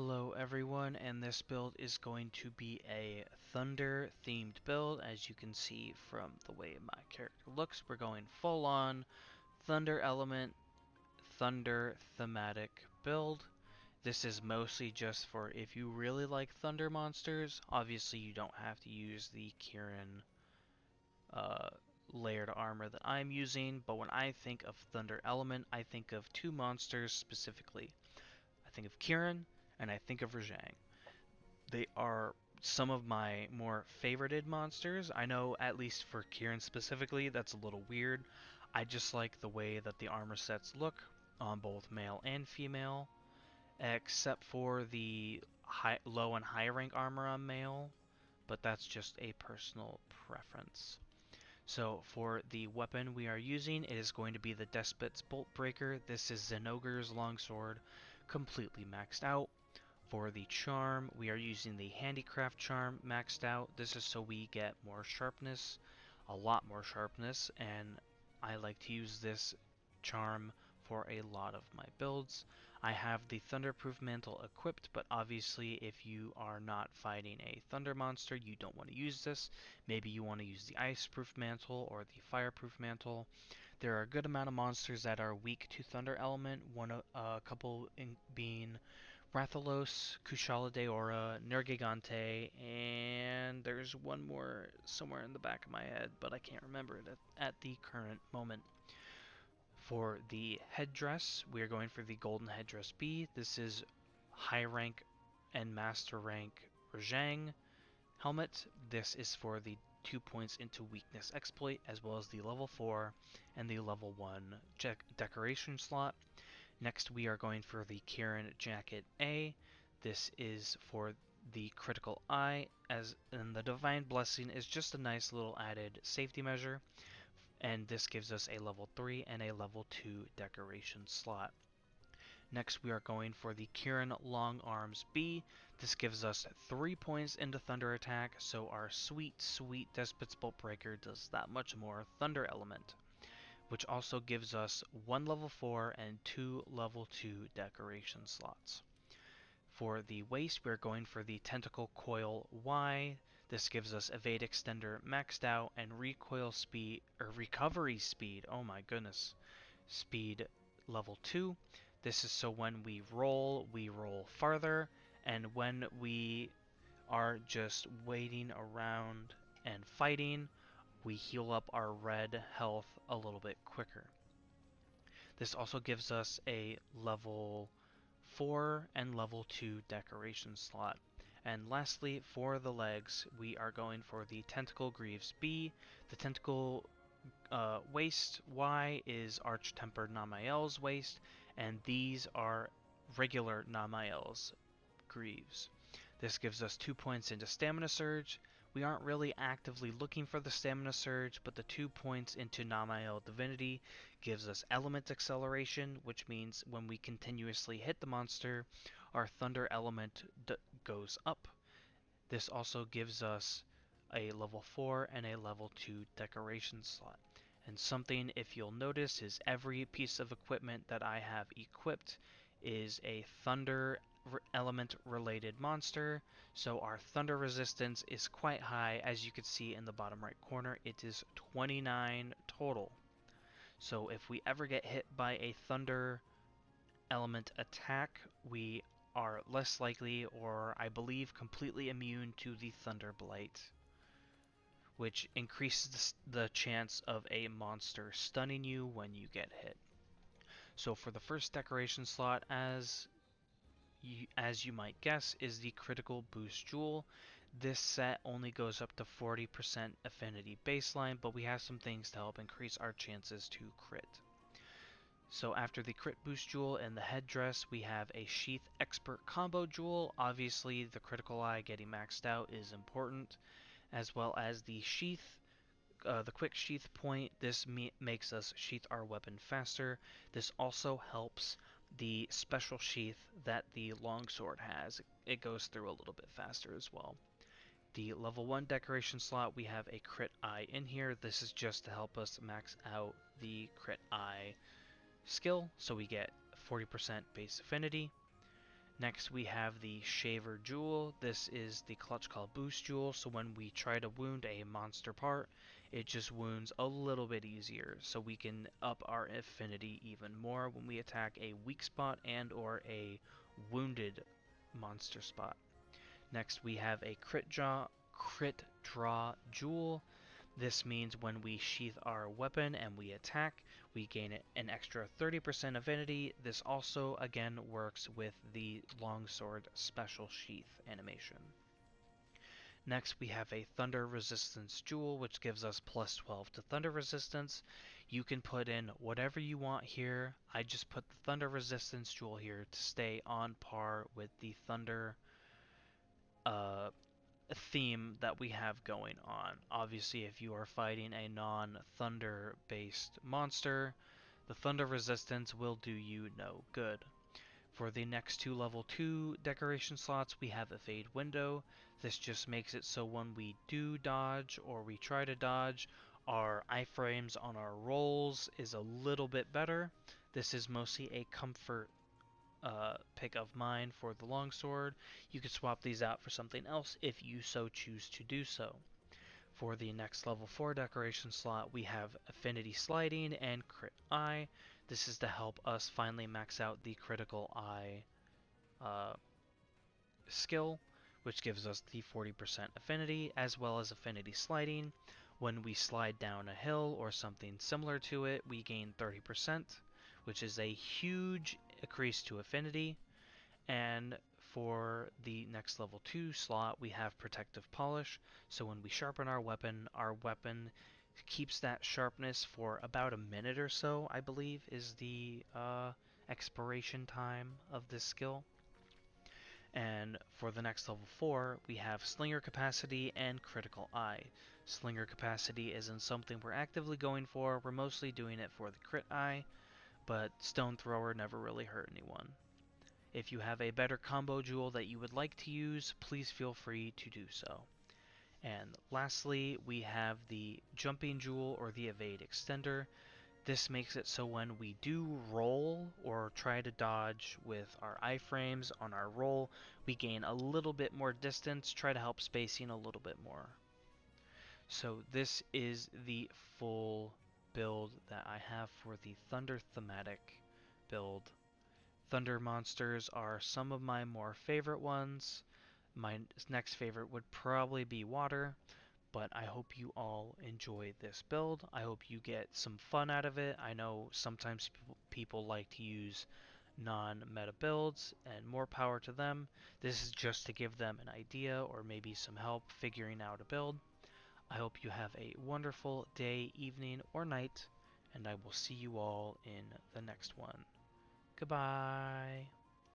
Hello everyone, and this build is going to be a Thunder themed build. As you can see from the way my character looks, we're going full on Thunder element, Thunder thematic build. This is mostly just for if you really like Thunder monsters. Obviously you don't have to use the Kirin uh, layered armor that I'm using, but when I think of Thunder element, I think of two monsters specifically. I think of Kirin and I think of Rajang. They are some of my more favorited monsters. I know, at least for Kirin specifically, that's a little weird. I just like the way that the armor sets look on both male and female, except for the low and high rank armor on male, but that's just a personal preference. So for the weapon we are using, it is going to be the Despot's Bolt Breaker. This is Zinogre's longsword, completely maxed out. For the charm, we are using the Handicraft charm maxed out. This is so we get more sharpness, a lot more sharpness, and I like to use this charm for a lot of my builds. I have the Thunderproof Mantle equipped, but obviously if you are not fighting a Thunder monster, you don't want to use this. Maybe you want to use the Iceproof Mantle or the Fireproof Mantle. There are a good amount of monsters that are weak to Thunder element, a couple being Rathalos, Kushala Daora, Nergigante, and there's one more somewhere in the back of my head, but I can't remember it at the current moment. For the headdress, we are going for the Golden Headdress B. This is high rank and master rank Rajang helmet. This is for the 2 points into weakness exploit, as well as the level 4 and the level 1 decoration slot. Next, we are going for the Kirin Jacket A. This is for the critical eye, and the Divine Blessing is just a nice little added safety measure, and this gives us a level 3 and a level 2 decoration slot. Next, we are going for the Kirin Long Arms B. This gives us 3 points into Thunder attack, so our sweet, sweet Despot's Bolt Breaker does that much more Thunder element, which also gives us 1 level 4 and 2 level 2 decoration slots. For the waist, we're going for the Tentacle Coil Y. This gives us Evade Extender maxed out and recoil speed, or recovery speed, oh my goodness, speed level 2. This is so when we roll farther, and when we are just waiting around and fighting, we heal up our red health a little bit quicker. This also gives us a level 4 and level 2 decoration slot. And lastly, for the legs, we are going for the Tentacle Greaves B. The Tentacle waist Y is Arch-Tempered Namael's waist, and these are regular Namael's Greaves. This gives us 2 points into Stamina Surge. We aren't really actively looking for the Stamina Surge, but the 2 points into Namael Divinity gives us Element Acceleration, which means when we continuously hit the monster, our Thunder element goes up. This also gives us a level 4 and a level 2 decoration slot. And something, if you'll notice, is every piece of equipment that I have equipped is a Thunder element related monster, so our Thunder resistance is quite high. As you can see in the bottom right corner, it is 29 total. So if we ever get hit by a Thunder element attack, we are less likely, or I believe completely immune to the Thunder Blight, which increases the chance of a monster stunning you when you get hit. So for the first decoration slot, as you might guess, is the Critical Boost Jewel. This set only goes up to 40% affinity baseline, but we have some things to help increase our chances to crit. So after the Crit Boost Jewel and the headdress, we have a Sheath Expert Combo Jewel. Obviously, the critical eye getting maxed out is important, as well as the Sheath, the Quick Sheath point. This makes us sheath our weapon faster. This also helps the special sheath that the longsword has. It goes through a little bit faster as well. The level 1 decoration slot, we have a Crit Eye in here. This is just to help us max out the Crit Eye skill, so we get 40% base affinity. Next we have the Shaver Jewel. This is the Clutch Call Boost Jewel, so when we try to wound a monster part, it just wounds a little bit easier, so we can up our affinity even more when we attack a weak spot and or a wounded monster spot. Next we have a Crit Draw Jewel. This means when we sheath our weapon and we attack, we gain an extra 30% affinity. This also, again, works with the longsword special sheath animation. Next, we have a Thunder Resistance Jewel, which gives us plus 12 to Thunder Resistance. You can put in whatever you want here. I just put the Thunder Resistance Jewel here to stay on par with the Thunder theme that we have going on. Obviously, if you are fighting a non-thunder based monster, the thunder resistance will do you no good. For the next two level 2 decoration slots, we have a fade window. This just makes it so when we do dodge or we try to dodge, our iframes on our rolls is a little bit better. This is mostly a comfort pick of mine for the longsword. You could swap these out for something else if you so choose to do so. For the next level 4 decoration slot, we have Affinity Sliding and Crit Eye. This is to help us finally max out the Critical Eye skill, which gives us the 40% affinity, as well as Affinity Sliding. When we slide down a hill or something similar to it, we gain 30%, which is a huge increase to affinity. And for the next level 2 slot, we have Protective Polish. So when we sharpen our weapon keeps that sharpness for about a minute or so, I believe, is the expiration time of this skill. And for the next level 4, we have Slinger Capacity and Critical Eye. Slinger Capacity isn't something we're actively going for, we're mostly doing it for the Crit Eye, but Stone Thrower never really hurt anyone. If you have a better combo jewel that you would like to use, please feel free to do so. And lastly, we have the Jumping Jewel or the Evade Extender. This makes it so when we do roll or try to dodge with our iframes on our roll, we gain a little bit more distance, try to help spacing a little bit more. So this is the full build that I have for the Thunder thematic build. Thunder monsters are some of my more favorite ones. My next favorite would probably be water, but I hope you all enjoy this build. I hope you get some fun out of it. I know sometimes people like to use non-meta builds, and more power to them. This is just to give them an idea or maybe some help figuring out a build. I hope you have a wonderful day, evening, or night, and I will see you all in the next one. Goodbye.